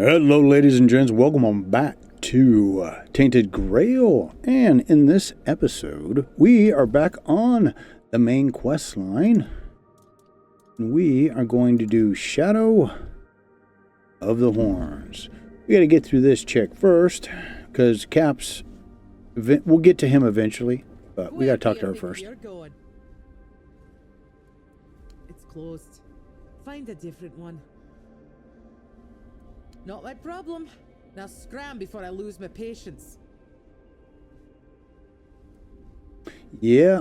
Hello ladies and gents, welcome on back to Tainted Grail, and in this episode we are back on the main quest line. We are going to do Shadow of the Horns. We gotta get through this check first, because Cap's, we'll get to him eventually, but we gotta talk to her first. It's closed. Find a different one. Not my problem. Now scram before I lose my patience. Yeah,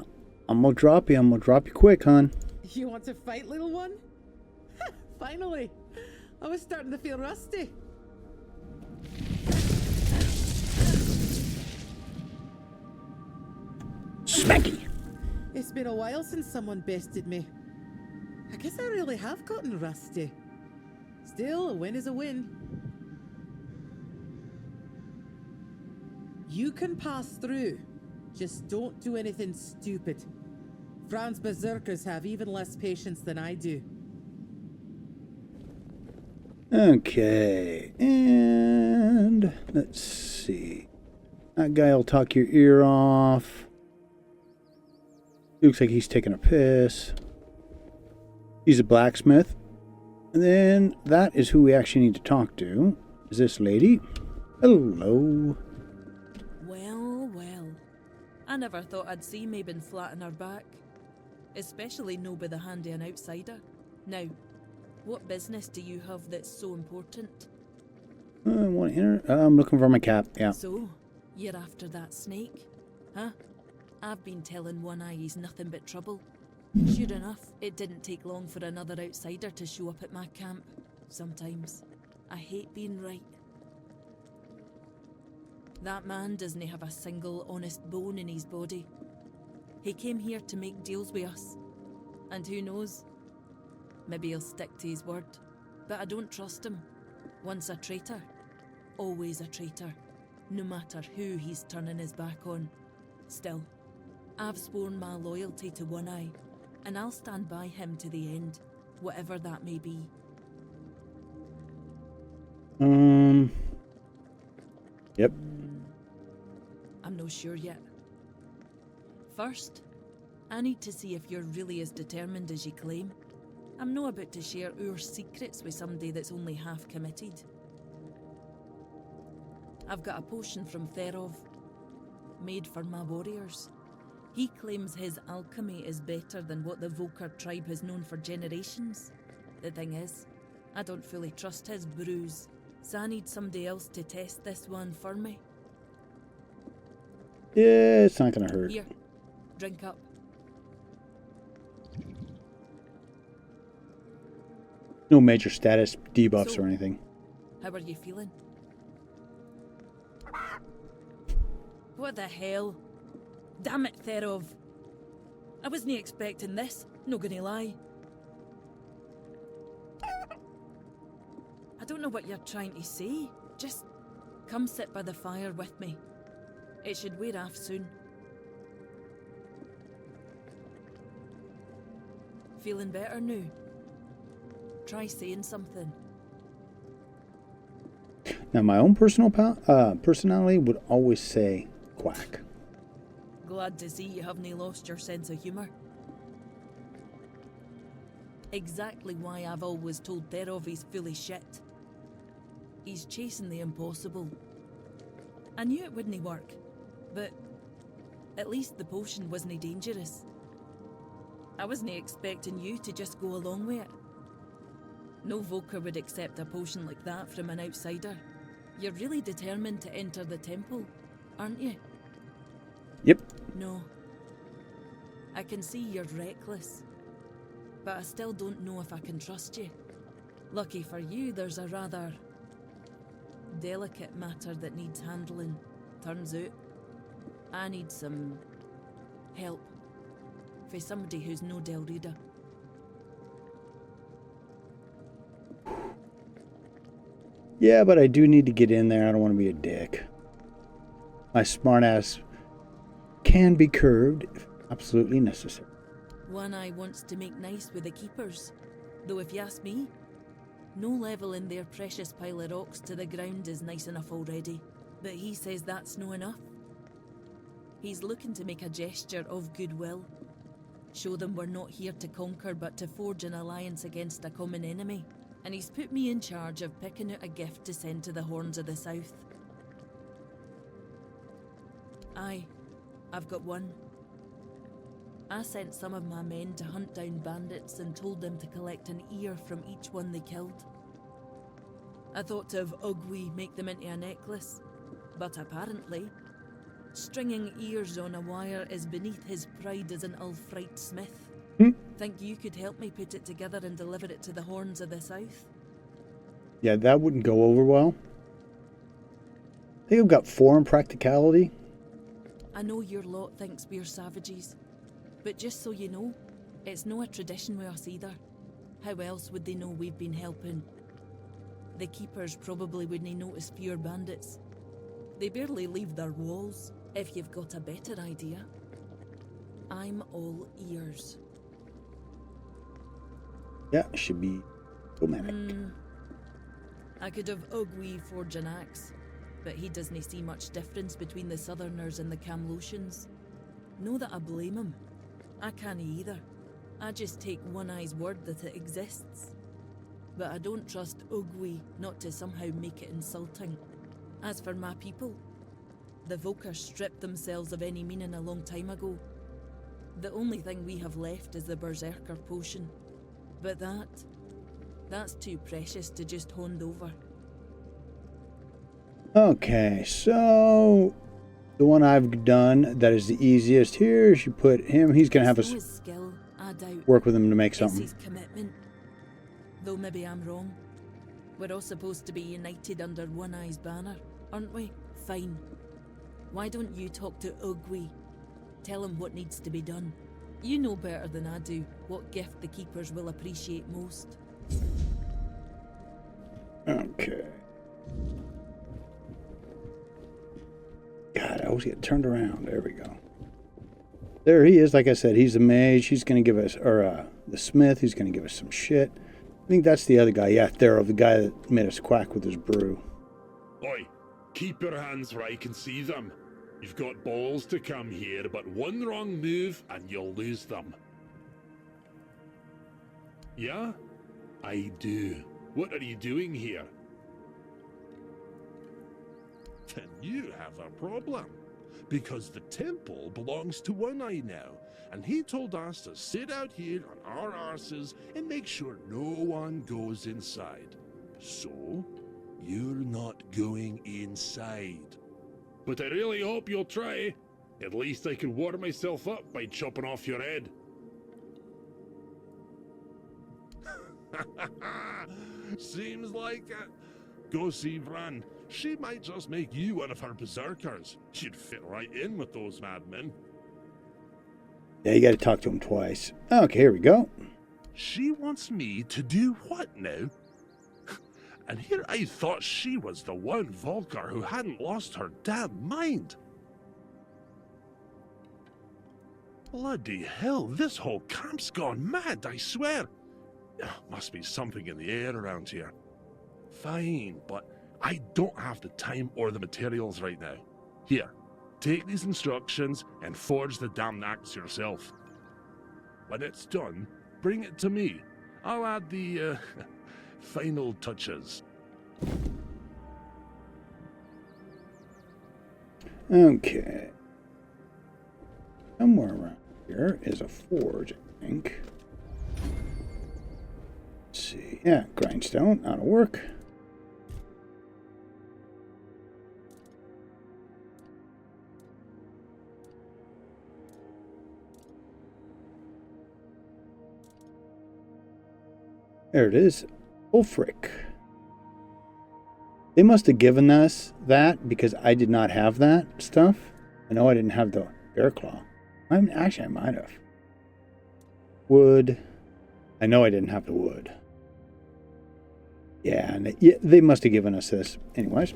I'm gonna drop you. I'm gonna drop you quick, hon. You want to fight, little one? Finally. I was starting to feel rusty. Smacky. It's been a while since someone bested me. I guess I really have gotten rusty. Still, a win is a win. You can pass through. Just don't do anything stupid. Fran's berserkers have even less patience than I do. Okay, and let's see. That guy will talk your ear off. Looks like he's taking a piss. He's a blacksmith. And then that is who we actually need to talk to. Is this lady? Hello. Well. I never thought I'd see Mabin flat on her back. Especially no by the hand of an outsider. Now, what business do you have that's so important? I want to enter. I'm looking for my cap. Yeah. So, you're after that snake? Huh? I've been telling One Eye he's nothing but trouble. Sure enough, it didn't take long for another outsider to show up at my camp. Sometimes, I hate being right. That man doesn't have a single honest bone in his body. He came here to make deals with us. And who knows? Maybe he'll stick to his word. But I don't trust him. Once a traitor, always a traitor. No matter who he's turning his back on. Still, I've sworn my loyalty to One Eye. And I'll stand by him to the end, whatever that may be. Yep. I'm not sure yet. First, I need to see if you're really as determined as you claim. I'm not about to share our secrets with somebody that's only half committed. I've got a potion from TheRev, made for my warriors. He claims his alchemy is better than what the Volker tribe has known for generations. The thing is, I don't fully trust his brews, so I need somebody else to test this one for me. Yeah, it's not gonna hurt. Here, drink up. No major status debuffs So, or anything. How are you feeling? What the hell? Damn it, TheRev. I wasn't expecting this, no gonna lie. I don't know what you're trying to say. Just come sit by the fire with me. It should wear off soon. Feeling better now? Try saying something. Now, my own personality would always say quack. Glad to see you haven't lost your sense of humour. Exactly why I've always told TheRev he's full of shit. He's chasing the impossible. I knew it wouldn't work, but at least the potion wasn't dangerous. I wasn't expecting you to just go along with it. No Volker would accept a potion like that from an outsider. You're really determined to enter the temple, aren't you? Yep. No. I can see you're reckless. But I still don't know if I can trust you. Lucky for you, there's a rather delicate matter that needs handling. Turns out, I need some help. For somebody who's no Del Reader. Yeah, but I do need to get in there. I don't want to be a dick. My smartass can be curbed if absolutely necessary. One Eye wants to make nice with the keepers. Though if you ask me, No levelling their precious pile of rocks to the ground is nice enough already, but he says that's no enough. He's looking to make a gesture of goodwill. Show them we're not here to conquer but to forge an alliance against a common enemy. And he's put me in charge of picking out a gift to send to the Horns of the South. Aye, I've got one. I sent some of my men to hunt down bandits and told them to collect an ear from each one they killed. I thought to have Ugwi make them into a necklace, but apparently, stringing ears on a wire is beneath his pride as an Ulfrite smith. Think you could help me put it together and deliver it to the Horns of the South? Yeah, that wouldn't go over well. I think I've got 4 in practicality. I know your lot thinks we're savages, but just so you know, it's no a tradition with us either. How else would they know we've been helping? The keepers probably wouldn't notice fewer bandits. They barely leave their walls, if you've got a better idea. I'm all ears. Yeah, should be romantic. I could have Ugwi forge an axe, but he doesn't see much difference between the Southerners and the Camlotians. No that I blame him. I can't either. I just take One Eye's word that it exists. But I don't trust Ugwi not to somehow make it insulting. As for my people, the Volker stripped themselves of any meaning a long time ago. The only thing we have left is the Berserker potion. But that's too precious to just hand over. Okay, so the one I've done that is the easiest here is you put him. He's going to have us skill, I doubt. Work with him to make something. It's his commitment. Though maybe I'm wrong. We're all supposed to be united under One Eye's banner, aren't we? Fine. Why don't you talk to Ugwi? Tell him what needs to be done. You know better than I do what gift the keepers will appreciate most. Okay. God, I always get turned around. There we go. There he is. Like I said, he's the mage. He's going to give us, or the smith. He's going to give us some shit. I think that's the other guy. Yeah, Thero, the guy that made us quack with his brew. Oi, keep your hands where I can see them. You've got balls to come here, but one wrong move and you'll lose them. Yeah? I do. What are you doing here? Then you have a problem. Because the temple belongs to One Eye now, and he told us to sit out here on our arses and make sure no one goes inside. So, you're not going inside. But I really hope you'll try. At least I could warm myself up by chopping off your head. Seems like it. Go see Vran. She might just make you one of her berserkers. You'd fit right in with those madmen. Yeah, you got to talk to him twice. Okay, here we go. She wants me to do what now? And here I thought she was the one Volker who hadn't lost her damn mind. Bloody hell, this whole camp's gone mad, I swear. Must be something in the air around here. Fine, but I don't have the time or the materials right now. Here, take these instructions and forge the damn axe yourself. When it's done, bring it to me. I'll add the, final touches. Okay. Somewhere around here is a forge, I think. Let's see. Yeah, grindstone, that'll work. There it is. Ulfric. They must have given us that because I did not have that stuff. I know I didn't have the bear claw. Actually, I might have. Wood. I know I didn't have the wood. Yeah, and they must have given us this. Anyways.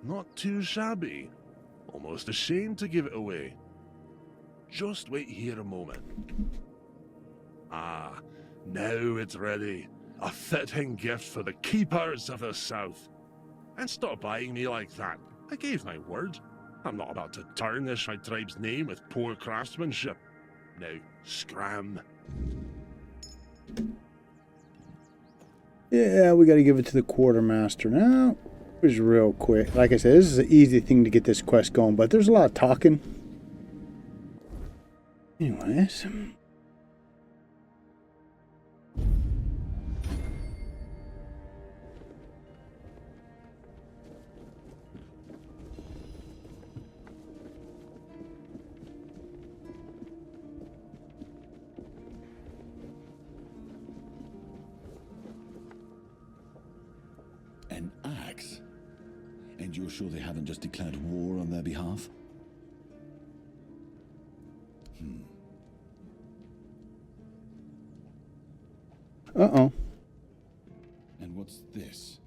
Not too shabby. Almost ashamed to give it away. Just wait here a moment. Ah, now it's ready. A fitting gift for the keepers of the South. And stop eyeing me like that. I gave my word. I'm not about to tarnish my tribe's name with poor craftsmanship. Now, scram. Yeah, we got to give it to the quartermaster now. It was real quick. Like I said, this is an easy thing to get this quest going, but there's a lot of talking. Anyways. An axe? And you're sure they haven't just declared war on their behalf? Uh-oh. And what's this?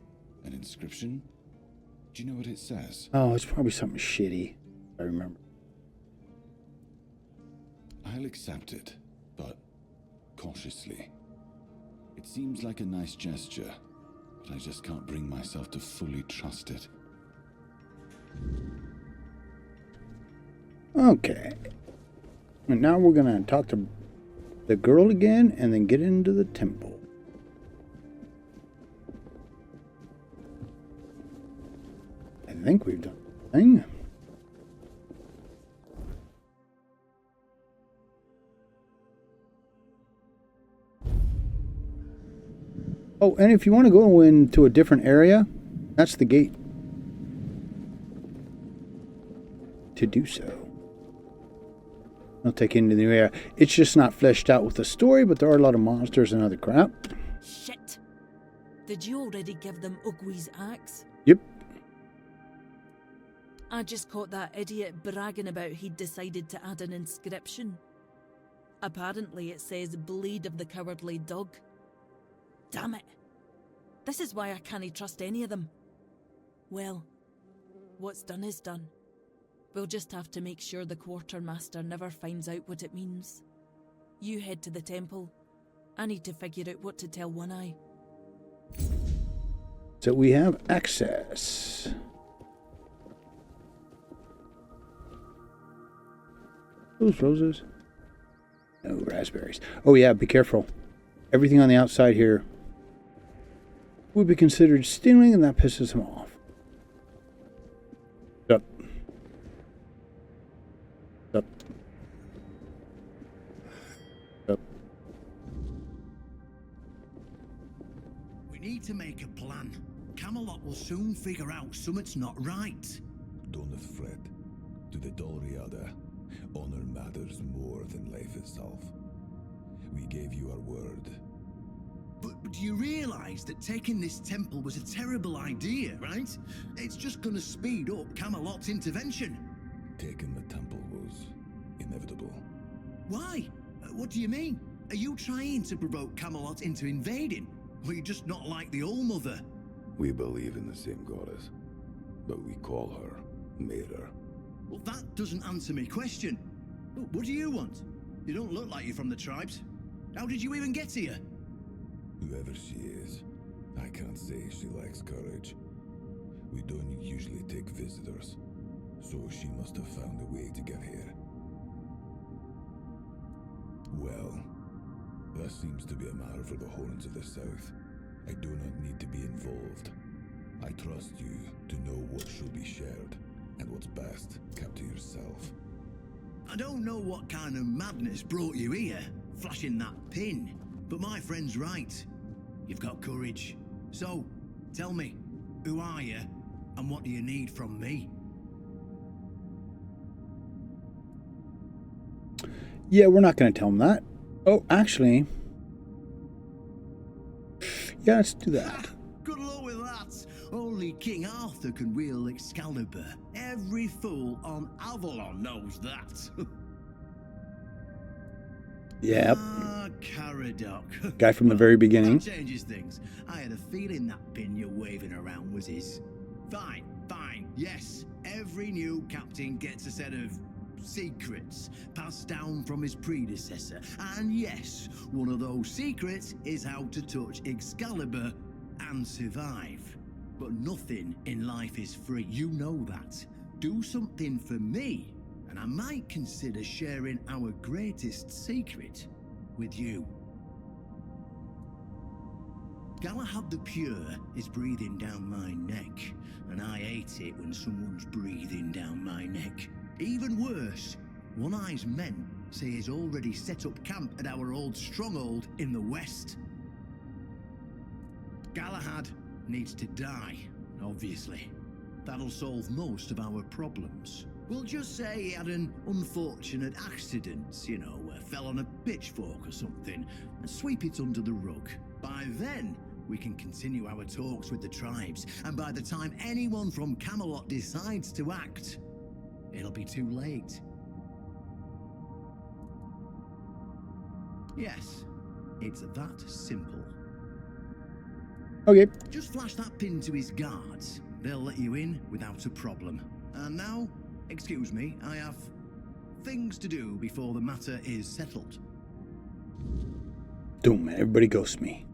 An inscription? Do you know what it says? Oh, it's probably something shitty. I remember. I'll accept it, but cautiously. It seems like a nice gesture, but I just can't bring myself to fully trust it. Okay. And now we're going to talk to the girl again and then get into the temple. I think we've done the thing. Oh, and if you want to go into a different area, that's the gate to do so. I'll take you into the new area. It's just not fleshed out with the story, but there are a lot of monsters and other crap. Shit! Did you already give them Ugwi's axe? Yep. I just caught that idiot bragging about he'd decided to add an inscription. Apparently it says "Bleed of the Cowardly Dog." Damn it! This is why I can't trust any of them. Well, what's done is done. We'll just have to make sure the quartermaster never finds out what it means. You head to the temple. I need to figure out what to tell One Eye. So we have access. Those roses. No raspberries. Oh yeah, be careful. Everything on the outside here would be considered stealing, and that pisses him off. Up. Up. Up. We need to make a plan. Camelot will soon figure out something's not right. Don't fret. To the Doriada, honor matters more than life itself. We gave you our word. But do you realize that taking this temple was a terrible idea, right? It's just gonna speed up Camelot's intervention. Taking the temple was inevitable. Why? What do you mean? Are you trying to provoke Camelot into invading? Or are you just not like the All-Mother? We believe in the same goddess, but we call her Mirror. Well, that doesn't answer my question. What do you want? You don't look like you're from the tribes. How did you even get here? Whoever she is, I can't say she lacks courage. We don't usually take visitors, so she must have found a way to get here. Well, that seems to be a matter for the Horns of the South. I do not need to be involved. I trust you to know what should be shared, and what's best kept to yourself. I don't know what kind of madness brought you here, flashing that pin, but my friend's right. You've got courage. So, tell me, who are you, and what do you need from me? Yeah, we're not going to tell him that. Oh, actually, yeah, let's do that. Good luck with that. Only King Arthur can wield Excalibur. Every fool on Avalon knows that. Yep. Ah, Caradoc. Guy from the very beginning. That changes things. I had a feeling that pin you're waving around was his. Fine, fine, yes. Every new captain gets a set of secrets passed down from his predecessor. And yes, one of those secrets is how to touch Excalibur and survive. But nothing in life is free, you know that. Do something for me, and I might consider sharing our greatest secret with you. Galahad the Pure is breathing down my neck, and I hate it when someone's breathing down my neck. Even worse, One Eye's men say he's already set up camp at our old stronghold in the west. Galahad needs to die, obviously. That'll solve most of our problems. We'll just say he had an unfortunate accident, you know, fell on a pitchfork or something, and sweep it under the rug. By then, we can continue our talks with the tribes, and by the time anyone from Camelot decides to act, it'll be too late. Yes, it's that simple. Okay. Just flash that pin to his guards. They'll let you in without a problem. And now, excuse me, I have things to do before the matter is settled. Doom, everybody ghost me.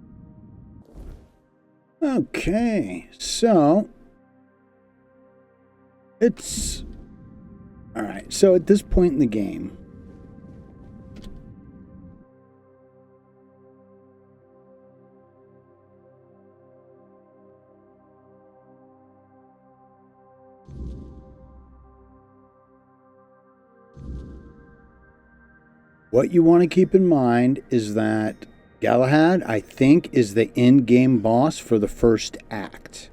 Okay, so it's all right. So at this point in the game, what you want to keep in mind is that Galahad, I think, is the end-game boss for the first act.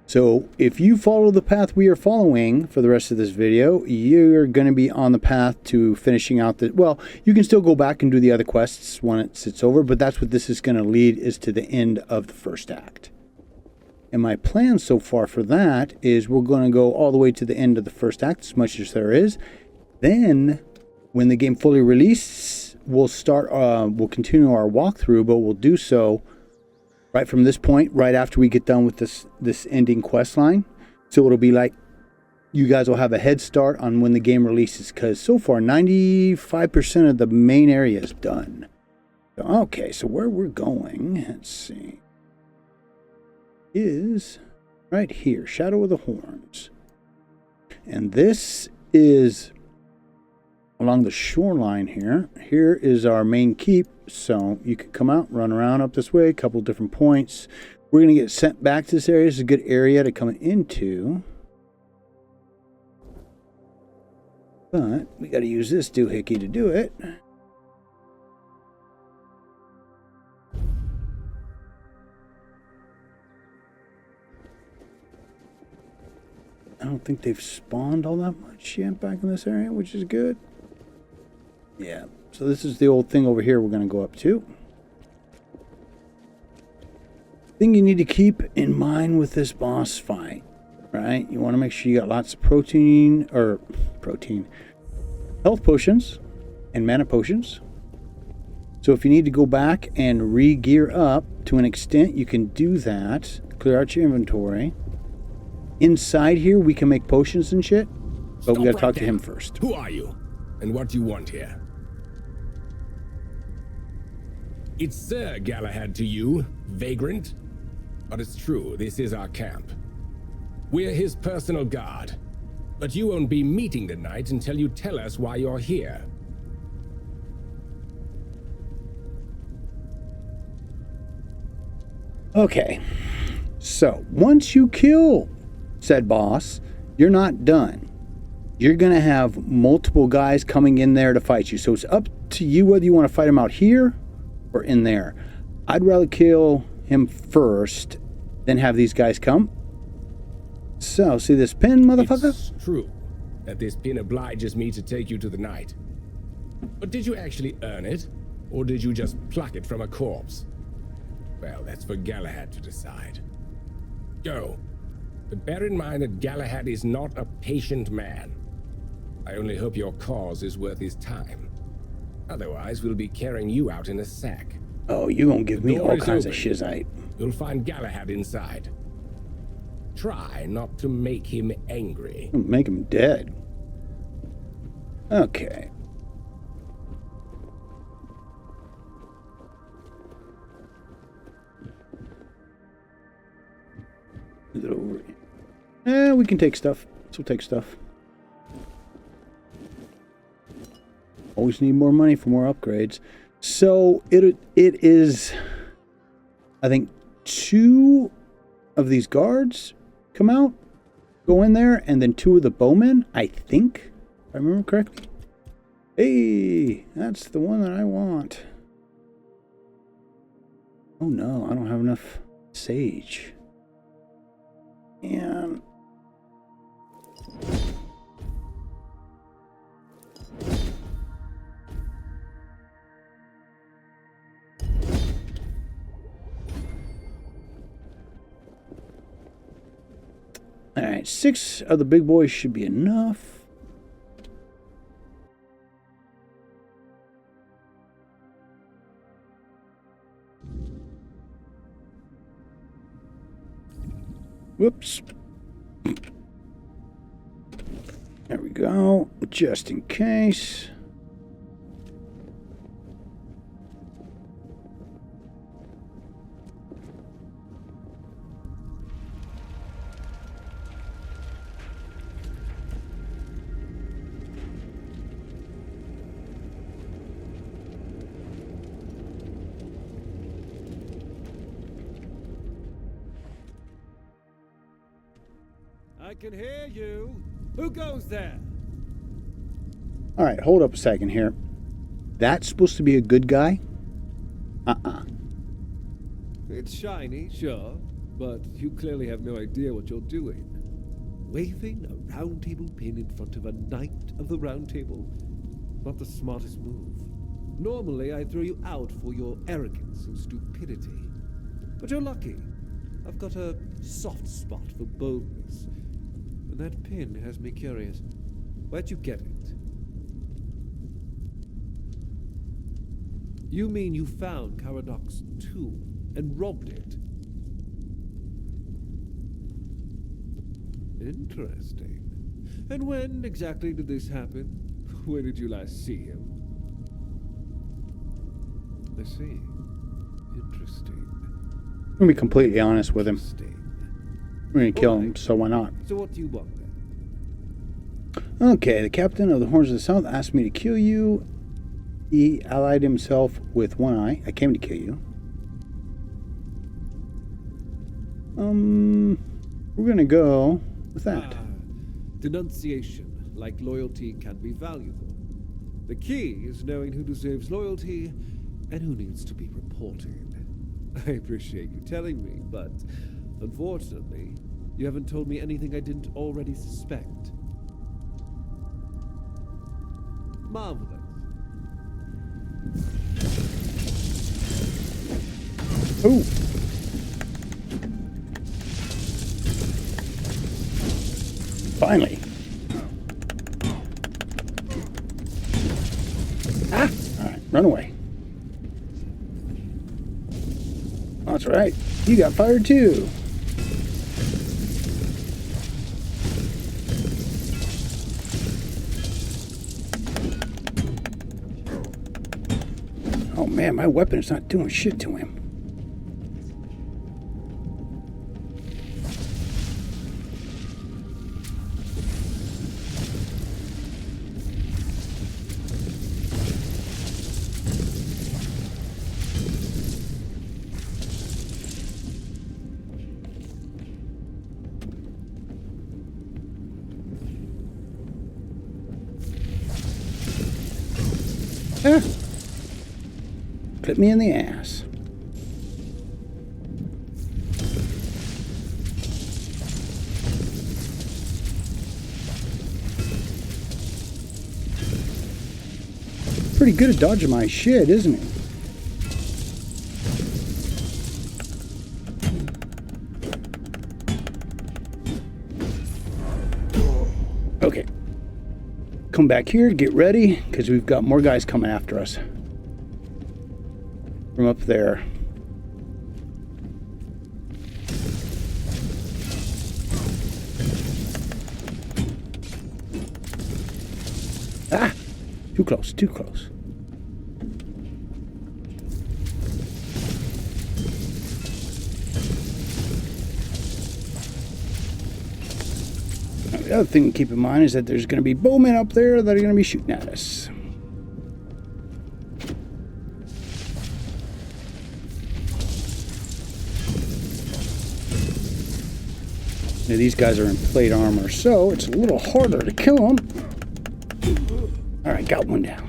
So if you follow the path we are following for the rest of this video, you're going to be on the path to finishing out the... Well, you can still go back and do the other quests once it's over, but that's what this is going to lead, is to the end of the first act. And my plan so far for that is we're going to go all the way to the end of the first act, as much as there is. Then, when the game fully releases, we'll continue our walkthrough, but we'll do so right from this point, right after we get done with this ending quest line. So it'll be like you guys will have a head start on when the game releases, because so far 95% of the main area is done. Okay, so where we're going, let's see, is right here, Shadow of the Horns. And this is along the shoreline here. Here is our main keep, so you can come out, run around up this way, a couple different points. We're going to get sent back to this area. This is a good area to come into, but we got to use this doohickey to do it. I don't think they've spawned all that much yet back in this area, which is good. Yeah, so this is the old thing over here we're going to go up to. Thing you need to keep in mind with this boss fight, right? You want to make sure you got lots of health potions and mana potions. So if you need to go back and re-gear up to an extent, you can do that. Clear out your inventory. Inside here, we can make potions and shit, but we got to talk to him first. Who are you? And what do you want here? It's Sir Galahad to you, vagrant. But it's true, this is our camp. We're his personal guard. But you won't be meeting tonight until you tell us why you're here. Okay, so once you kill said boss, you're not done. You're going to have multiple guys coming in there to fight you. So it's up to you whether you want to fight him out here or in there. I'd rather kill him first, then have these guys come. So, see this pin, motherfucker? It's true that this pin obliges me to take you to the night. But did you actually earn it? Or did you just pluck it from a corpse? Well, that's for Galahad to decide. Go. But bear in mind that Galahad is not a patient man. I only hope your cause is worth his time. Otherwise, we'll be carrying you out in a sack. Oh, you gonna give me all kinds of shizite. You'll find Galahad inside. Try not to make him angry. Make him dead. Okay. Is it over? We can take stuff. So we'll take stuff. Always need more money for more upgrades. So it is, I think, 2 of these guards come out, go in there, and then 2 of the bowmen, I think, if I remember correctly. Hey, that's the one that I want. Oh no, I don't have enough sage. And all right, 6 of the big boys should be enough. Whoops. There we go, just in case. I can hear you. Who goes there? All right, hold up a second here. That's supposed to be a good guy? It's shiny, sure, but you clearly have no idea what you're doing. Waving a round table pin in front of a knight of the round table. Not the smartest move. Normally, I'd throw you out for your arrogance and stupidity. But you're lucky. I've got a soft spot for boldness. And that pin has me curious. Where'd you get it? You mean you found Caradoc's tomb and robbed it? Interesting. And when exactly did this happen? Where did you last see him? I see. Interesting. I'm gonna be completely honest with him. We're gonna kill him, so why not? So what do you want then? Okay, the captain of the Horns of the South asked me to kill you. He allied himself with One Eye. I came to kill you. We're gonna go with that. Denunciation, like loyalty, can be valuable. The key is knowing who deserves loyalty and who needs to be reported. I appreciate you telling me, but unfortunately, you haven't told me anything I didn't already suspect. Marvelous. Ooh. Finally. Ah! Alright, run away. That's right. You got fired too. Oh man, my weapon is not doing shit to him. Ah. Clip me in the ass. Pretty good at dodging my shit, isn't he? Okay. Come back here to get ready, because we've got more guys coming after us. From up there. Too close, too close. Now, the other thing to keep in mind is that there's going to be bowmen up there that are going to be shooting at us. Now, these guys are in plate armor, so it's a little harder to kill them. Alright, got one down.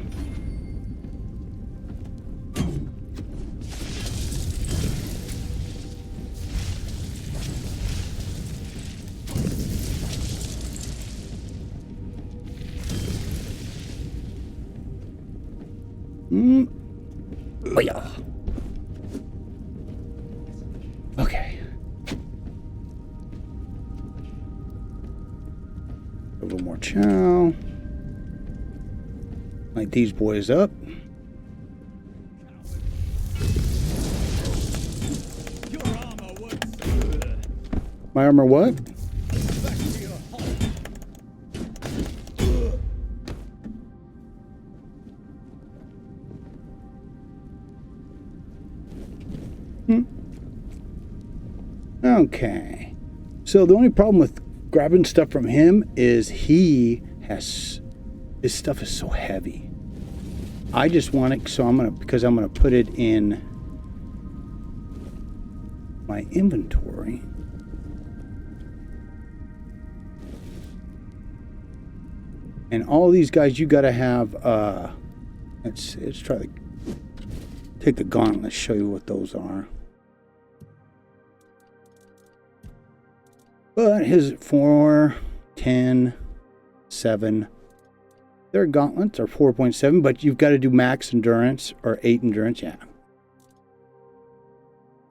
Oh, yeah. Okay. A little more chow. Light these boys up. My armor what? Okay. So the only problem with grabbing stuff from him is his stuff is so heavy. I just want it, so I'm gonna put it in my inventory. And all these guys, you gotta have. Let's try to take the gauntlet. Show you what those are. But his 4, 10, 7. Their gauntlets are 4.7, but you've got to do max endurance or 8 endurance. Yeah.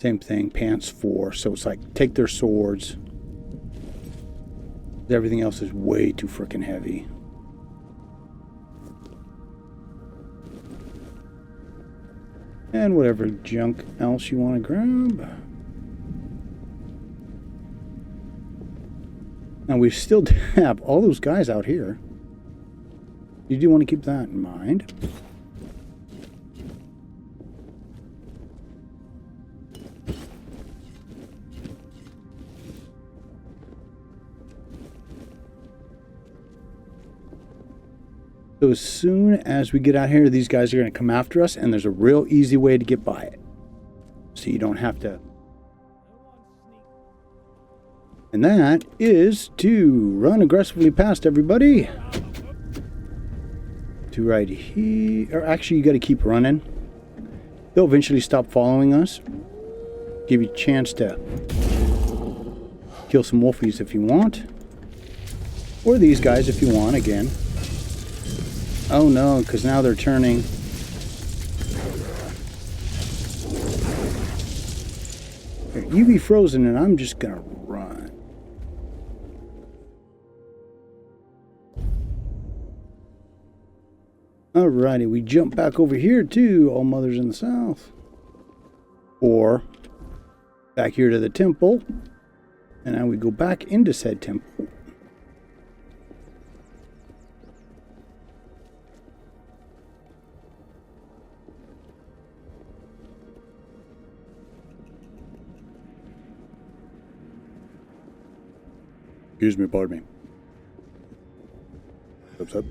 Same thing. Pants 4. So it's like take their swords. Everything else is way too freaking heavy. And whatever junk else you want to grab. Now we still have all those guys out here. You do want to keep that in mind. So as soon as we get out here, these guys are going to come after us, and there's a real easy way to get by it. So you don't have to. And that is to run aggressively past everybody. To right here. Or actually, you got to keep running. They'll eventually stop following us. Give you a chance to kill some wolfies if you want. Or these guys if you want, again. Oh no, because now they're turning. Here, you be frozen and I'm just going to run. Alrighty, we jump back over here to All Mothers in the South. Or back here to the temple. And now we go back into said temple. Excuse me, pardon me. What's up?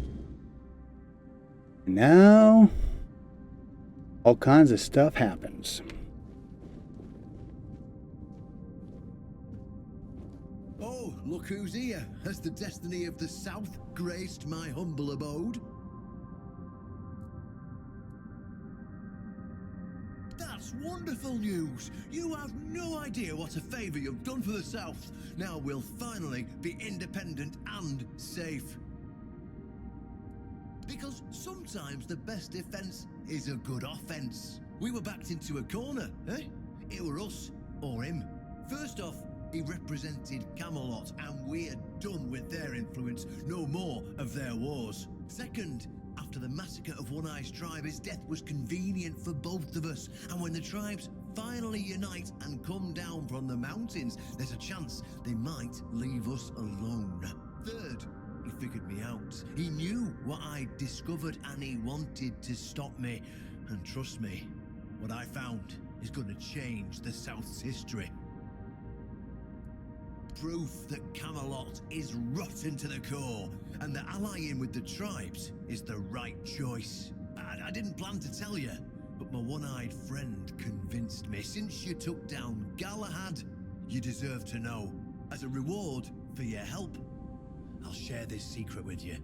And now, all kinds of stuff happens. Oh, look who's here. Has the destiny of the South graced my humble abode? That's wonderful news. You have no idea what a favor you've done for the South. Now we'll finally be independent and safe. Because sometimes the best defense is a good offense. We were backed into a corner, eh? It were us or him. First off, he represented Camelot, and we're done with their influence. No more of their wars. Second, after the massacre of One Eye's tribe, his death was convenient for both of us. And when the tribes finally unite and come down from the mountains, there's a chance they might leave us alone. Third, he figured me out. He knew what I'd discovered and he wanted to stop me. And trust me, what I found is going to change the South's history. Proof that Camelot is rotten to the core, and that allying with the tribes is the right choice. I didn't plan to tell you, but my one-eyed friend convinced me. Since you took down Galahad, you deserve to know. As a reward for your help, I'll share this secret with you.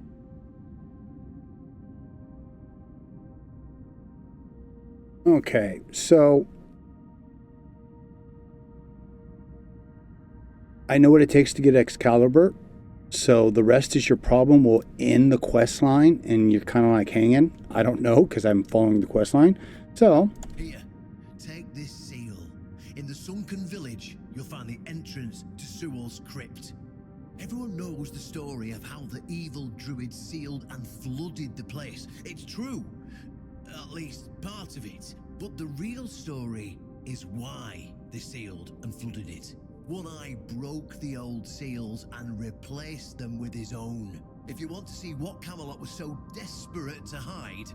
Okay, so I know what it takes to get Excalibur, so the rest is your problem. Will end the quest line, and you're kind of like hanging. I don't know, because I'm following the quest line. So here, take this seal. In the sunken village, you'll find the entrance to Sewell's crypt. Everyone knows the story of how the evil druid sealed and flooded the place. It's true, at least part of it. But the real story is why they sealed and flooded it. One Eye broke the old seals and replaced them with his own. If you want to see what Camelot was so desperate to hide,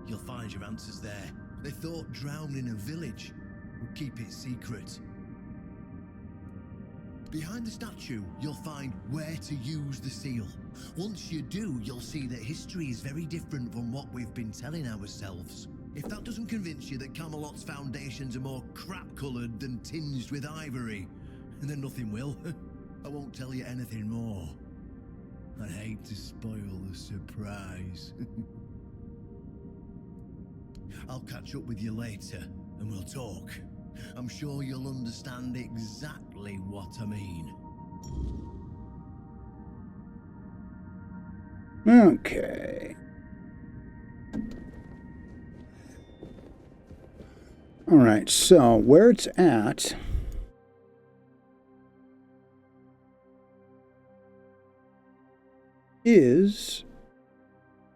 you'll find your answers there. They thought drowning a village would keep it secret. Behind the statue, you'll find where to use the seal. Once you do, you'll see that history is very different from what we've been telling ourselves. If that doesn't convince you that Camelot's foundations are more crap-coloured than tinged with ivory, then nothing will. I won't tell you anything more. I'd hate to spoil the surprise. I'll catch up with you later, and we'll talk. I'm sure you'll understand exactly what I mean. okay. All right, so where it's at is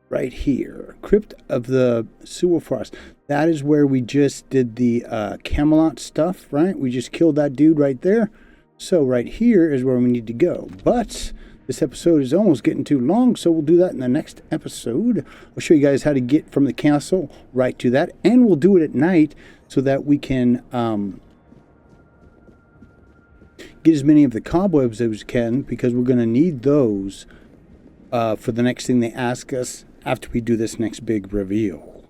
right here, Crypt of the Sewer Frost. That is where we just did the Camelot stuff, right? We just killed that dude right there. So right here is where we need to go. But this episode is almost getting too long, so we'll do that in the next episode. I'll show you guys how to get from the castle right to that, and we'll do it at night so that we can get as many of the cobwebs as we can, because we're going to need those for the next thing they ask us after we do this next big reveal.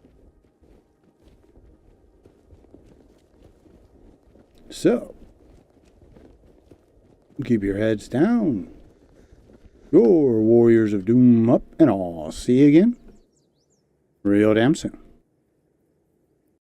So, keep your heads down. Your warriors of doom up, and I'll see you again real damn soon.